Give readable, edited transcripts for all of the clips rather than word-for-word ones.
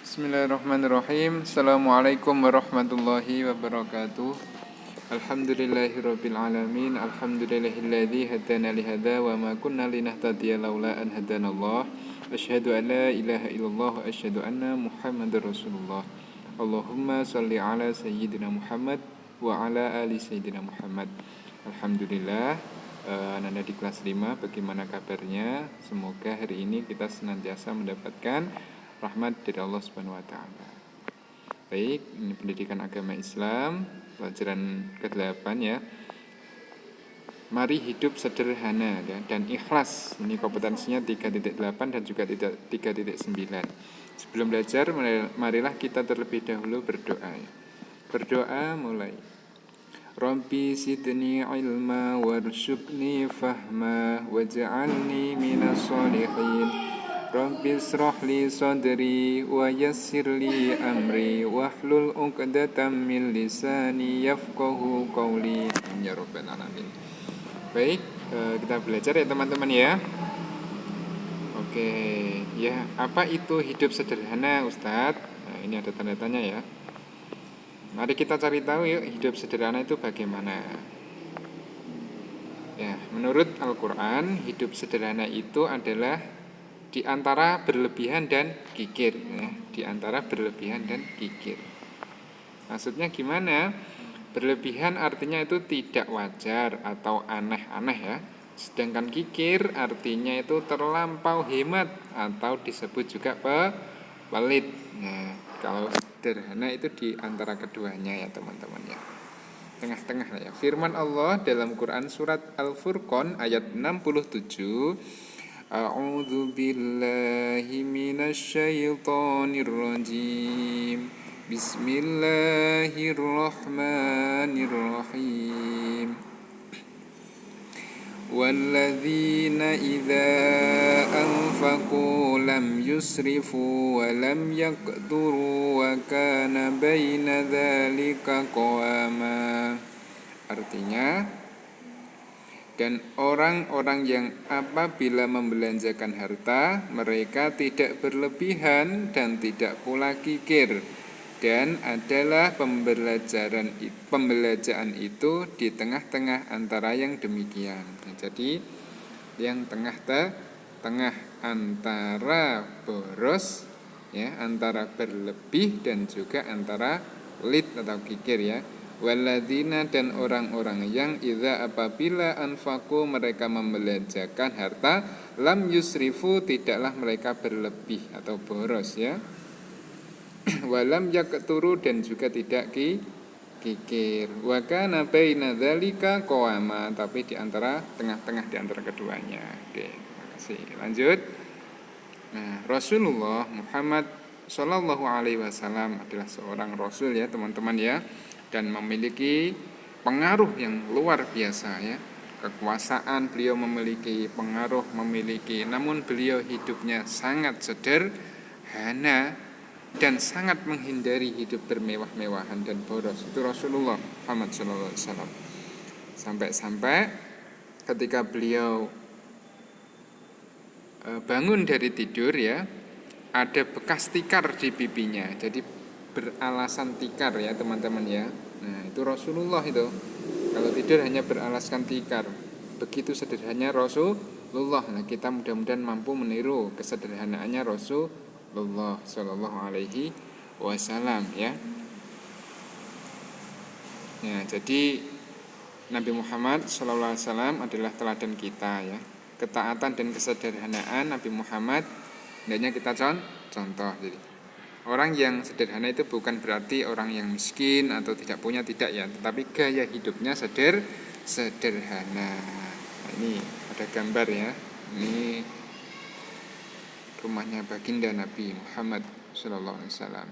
Bismillahirrahmanirrahim. Assalamualaikum warahmatullahi wabarakatuh. Alhamdulillahirabbil alamin. Alhamdulillahilladzi hadana li hadza wa ma kunna linahtadiya laula an hadanallah. Asyhadu an la ilaha illallah wa asyhadu anna Muhammadar Rasulullah. Allahumma shalli ala sayyidina Muhammad wa ala ali sayyidina Muhammad. Alhamdulillah. Nanda di kelas 5, bagaimana kabarnya? Semoga hari ini kita senantiasa mendapatkan rahmat dari Allah Subhanahu wa taala. Baik, ini pendidikan agama Islam, pelajaran ke-8 ya. Mari hidup sederhana ya, dan ikhlas. Ini kompetensinya 3.8 dan juga 3.9. Sebelum belajar, marilah kita terlebih dahulu berdoa ya. Berdoa mulai. Rabbi zidni ilma warzuqni fahma waj'alni minas sholihin. Rabbi israh li sadri wa yassir li amri wahlul 'uqdatam min lisani yafqahu qawli ya rabbal alamin. Baik, kita belajar ya teman-teman ya. Oke, ya, apa itu hidup sederhana, Ustadz? Nah, ini ada tanda tanya ya. Mari kita cari tahu yuk, hidup sederhana itu bagaimana. Ya, menurut Al-Qur'an, hidup sederhana itu adalah di antara berlebihan dan kikir ya. Di antara berlebihan dan kikir. Maksudnya gimana? Berlebihan artinya itu tidak wajar atau aneh-aneh ya. Sedangkan kikir artinya itu terlampau hemat atau disebut juga pelit. Nah, kalau sederhana itu di antara keduanya ya teman-teman ya. Tengah-tengah ya. Firman Allah dalam Quran surat Al-Furqan ayat 67, A'udzu billahi minasyaitonir rajim. Bismillahirrahmanirrahim. Walladzina idza anfaqu lam yusrifu wa lam yaqturu wa kana baina dzalika qawama. Artinya, dan orang-orang yang apabila membelanjakan harta, mereka tidak berlebihan dan tidak pula kikir, dan adalah pembelajaran itu di tengah-tengah antara yang demikian. Nah, jadi yang tengah antara boros ya, antara berlebih dan juga antara pelit atau kikir ya. Walladzina, dan orang-orang yang idza apabila anfaqu mereka membelanjakan harta, lam yusrifu tidaklah mereka berlebih atau boros ya. Walam yaqturu, dan juga tidak kikir. Wa kana baina dzalika qawama, tapi di antara tengah-tengah di antara keduanya. Oke, terima kasih. Lanjut. Nah, Rasulullah Muhammad sallallahu alaihi wasallam adalah seorang rasul ya, teman-teman ya. Dan memiliki pengaruh yang luar biasa ya. Kekuasaan beliau memiliki, pengaruh memiliki, namun beliau hidupnya sangat sederhana dan sangat menghindari hidup bermewah-mewahan dan boros. Itu Rasulullah Muhammad SAW. Sampai-sampai ketika beliau bangun dari tidur ya, ada bekas tikar di pipinya. Jadi beralasan tikar ya teman-teman ya. Nah, itu Rasulullah itu. Kalau tidur hanya beralaskan tikar. Begitu sederhananya Rasulullah. Nah, kita mudah-mudahan mampu meniru kesederhanaannya Rasulullah sallallahu alaihi wasallam ya. Ya, jadi Nabi Muhammad sallallahu alaihi wasallam adalah teladan kita ya. Ketaatan dan kesederhanaan Nabi Muhammad hendaknya kita contoh. Jadi orang yang sederhana itu bukan berarti orang yang miskin atau tidak punya, tidak ya, tetapi gaya hidupnya sederhana. Nah, ini ada gambar ya. Ini rumahnya baginda Nabi Muhammad sallallahu alaihi wasallam.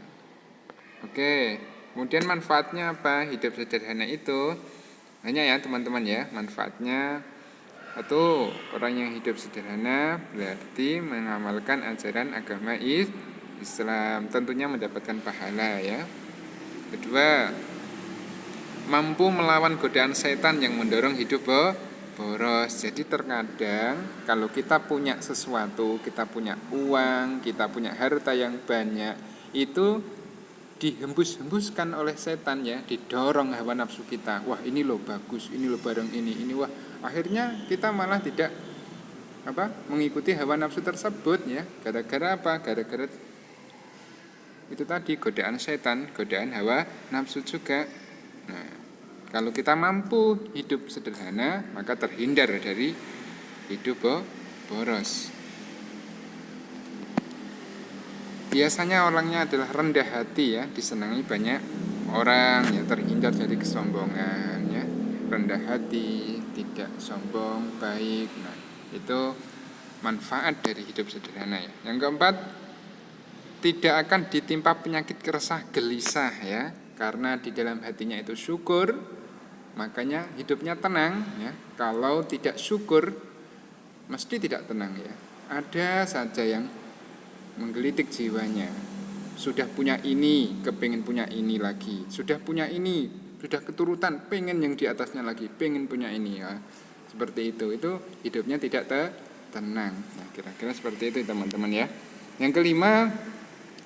Oke, kemudian manfaatnya apa hidup sederhana itu? Hanya ya teman-teman ya, manfaatnya satu, orang yang hidup sederhana berarti mengamalkan ajaran agama Islam, tentunya mendapatkan pahala ya. Kedua, mampu melawan godaan setan yang mendorong hidup boros. Jadi terkadang kalau kita punya sesuatu, kita punya uang, kita punya harta yang banyak, itu dihembus-hembuskan oleh setan ya, didorong hawa nafsu kita. Wah, ini loh bagus, ini loh barang ini wah. Akhirnya kita malah tidak mengikuti hawa nafsu tersebut ya. Gara-gara apa? Gara-gara itu tadi, godaan setan, godaan hawa nafsu juga. Nah, kalau kita mampu hidup sederhana, maka terhindar dari hidup boros. Biasanya orangnya adalah rendah hati ya, disenangi banyak orang ya, terhindar dari kesombongan ya. Rendah hati, tidak sombong, baik. Nah, itu manfaat dari hidup sederhana ya. Yang keempat, tidak akan ditimpa penyakit resah gelisah ya, karena di dalam hatinya itu syukur, makanya hidupnya tenang ya. Kalau tidak syukur mesti tidak tenang ya. Ada saja yang menggelitik jiwanya. Sudah punya ini, kepingin punya ini lagi. Sudah punya ini, sudah keturutan, pengen yang di atasnya lagi, pengen punya ini ya. Seperti itu hidupnya tidak tenang. Nah, kira-kira seperti itu teman-teman ya. Yang kelima,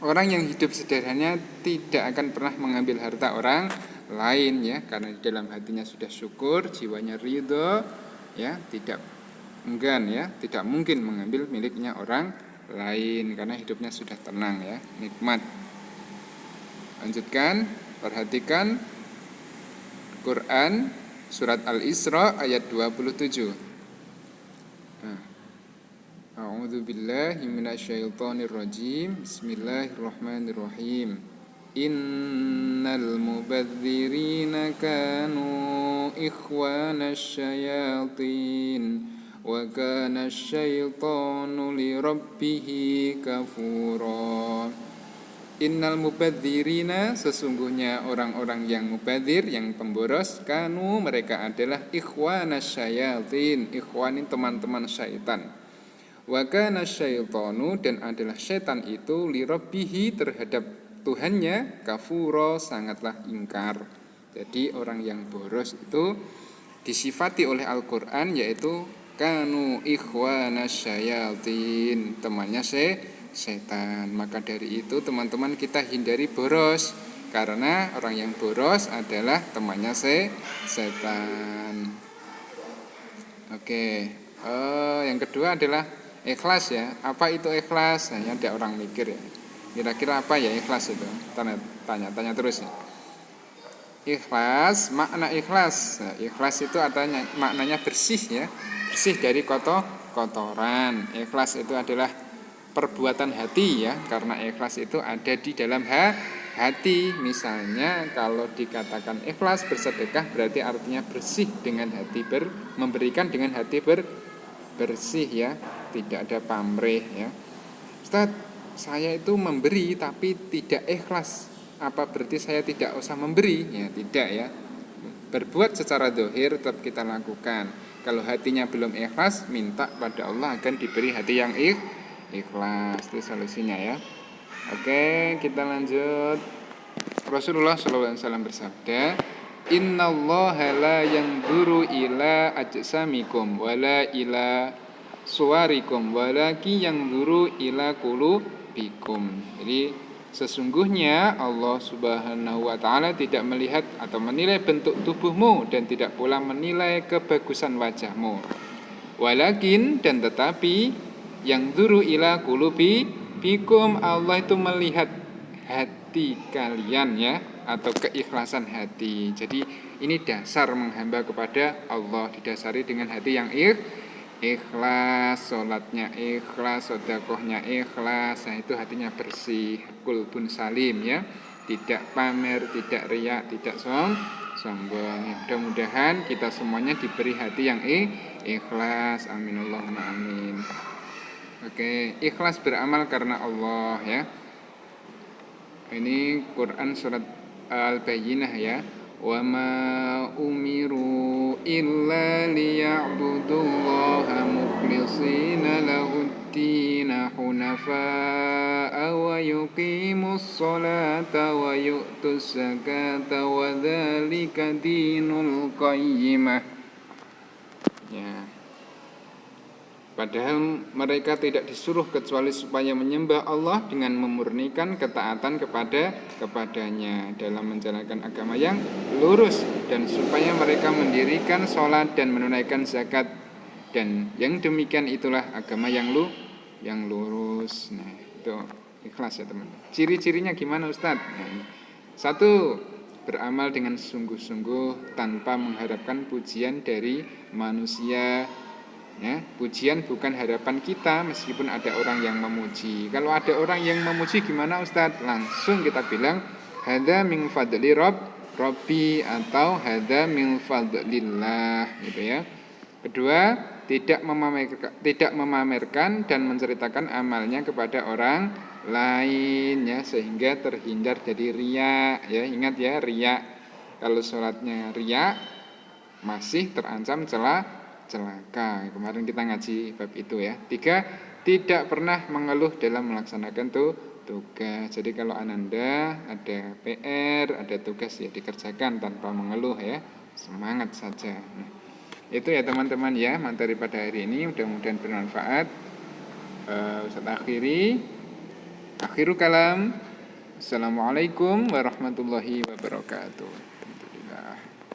orang yang hidup sederhana tidak akan pernah mengambil harta orang lain ya, karena di dalam hatinya sudah syukur, jiwanya ridho ya, tidak enggan ya, tidak mungkin mengambil miliknya orang lain karena hidupnya sudah tenang ya, nikmat. Lanjutkan, perhatikan Quran surat Al-Isra ayat 27. A'udzu billahi minasyaitonir rajim. Bismillahirrahmanirrahim. Innal mubadzirina kanu ikhwanasy syayatin wa kana asyaitanu lirabbihi kafura. Innal mubadzirina, sesungguhnya orang-orang yang mubadzir, yang pemboros, kanu, mereka adalah ikhwanas syayatin, ikhwanin teman-teman syaitan. Wa kana asyaitanu, dan adalah syaitan itu lirabbihi, terhadap Tuhannya, kafura, sangatlah ingkar. Jadi orang yang boros itu disifati oleh Al-Quran yaitu kanu ikhwanas syayatin, temannya setan. Maka dari itu teman-teman, kita hindari boros, karena orang yang boros adalah temannya setan. Oke. Yang kedua adalah ikhlas ya. Apa itu ikhlas? Hanya ada orang mikir ya, kira-kira apa ya ikhlas itu? Tanya terus ya. Ikhlas, makna ikhlas. Nah, ikhlas itu adanya maknanya bersih ya, bersih dari kotoran. Ikhlas itu adalah perbuatan hati ya, karena ikhlas itu ada di dalam hati. Misalnya kalau dikatakan ikhlas bersedekah, berarti artinya bersih dengan hati, memberikan dengan hati bersih ya, tidak ada pamrih ya. Ustaz, saya itu memberi tapi tidak ikhlas, apa berarti saya tidak usah memberi? Ya tidak ya. Berbuat secara zahir tetap kita lakukan. Kalau hatinya belum ikhlas, minta pada Allah akan diberi hati yang ikhlas. Itu solusinya ya. Oke, kita lanjut. Rasulullah SAW bersabda, innallaha la yanzuru ila ajsamikum wala ila suwarikum walaki yanzuru ila qulubikum. Jadi sesungguhnya Allah Subhanahu wa ta'ala tidak melihat atau menilai bentuk tubuhmu, dan tidak pula menilai kebagusan wajahmu. Walakin, dan tetapi, yang zuru ila qulubikum, Allah itu melihat hati kalian ya, atau keikhlasan hati. Jadi ini dasar menghamba kepada Allah, didasari dengan hati yang ikhlas, sholatnya ikhlas, sedekahnya ikhlas. Nah itu hatinya bersih, qalbun salim ya, tidak pamer, tidak riak, tidak sombong. Mudah-mudahan kita semuanya diberi hati yang ikhlas. Amin Allahumma amin. Oke, ikhlas beramal karena Allah ya. Ini Quran surat Al-Bayyinah ya. Wa ma umiru illa liya'budullaha mukhlishina lahud-din hunafa'a wa yuqimus sholata wa yu'tus zakata wa dzalika dinul qayyimah. Ya. Padahal mereka tidak disuruh kecuali supaya menyembah Allah dengan memurnikan ketaatan kepadanya dalam menjalankan agama yang lurus, dan supaya mereka mendirikan sholat dan menunaikan zakat, dan yang demikian itulah agama yang lurus. Nah, itu ikhlas ya teman. Ciri-cirinya gimana Ustadz? Nah, satu, beramal dengan sungguh-sungguh tanpa mengharapkan pujian dari manusia. Ya, pujian bukan harapan kita meskipun ada orang yang memuji. Kalau ada orang yang memuji gimana Ustadz? Langsung kita bilang hadza min fadli Rabbi atau hadza min fadlillah gitu ya. Kedua, tidak memamerkan dan menceritakan amalnya kepada orang lain ya, sehingga terhindar dari riya ya. Ingat ya, riya. Kalau sholatnya riya masih terancam celaka. Kemarin kita ngaji bab itu ya. 3, tidak pernah mengeluh dalam melaksanakan tugas. Jadi kalau Ananda ada PR, ada tugas ya dikerjakan tanpa mengeluh ya. Semangat saja. Nah, itu ya teman-teman ya materi pada hari ini, mudah-mudahan bermanfaat. Ustaz akhiru kalam. Assalamualaikum warahmatullahi wabarakatuh. Alhamdulillah.